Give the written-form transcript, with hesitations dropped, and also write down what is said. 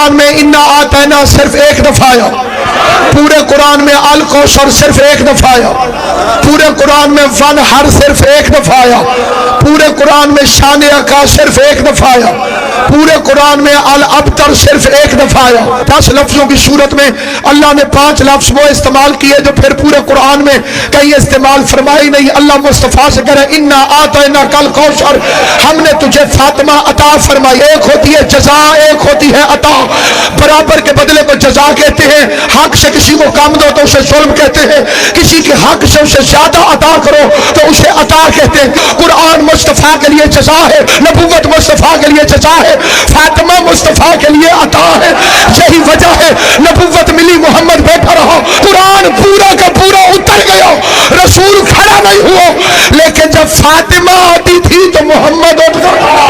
कुरान में इन्ना आतना सिर्फ एक दफा आया, पूरे कुरान में अल कौसर सिर्फ एक दफा आया, पूरे कुरान में वन हर सिर्फ एक दफा आया, पूरे कुरान में शान अका सिर्फ एक दफा आया, पूरे कुरान में अल अबतर सिर्फ एक दफा आया। 10 लफ्जों की सूरत में अल्लाह ने 5 लफ्ज वो इस्तेमाल किए जो फिर पूरे कुरान में कहीं इस्तेमाल फरमाई नहीं। अल्लाह मुस्तफा से कह रहे इन्ना आतना कल कौसर, हमने तुझे फातिमा अता फरमाई। एक होती है जजा, एक होती है अता। बराबर के बदले को जजा कहते हैं, हक से किसी को कम दो तो उसे जुल्म कहते हैं, किसी के हक से उसे ज्यादा अता करो तो उसे अता कहते हैं। कुरान मुस्तफा के लिए जजा है, नबूवत मुस्तफा के लिए जजा है, फातिमा मुस्तफा के लिए अता है। यही वजह है नबूवत मिली, मोहम्मद बैठा रहा, कुरान पूरा का पूरा उतर गया, रसूल खड़ा नहीं हुआ, लेकिन जब फातिमा आती थी तो मोहम्मद उठ गया।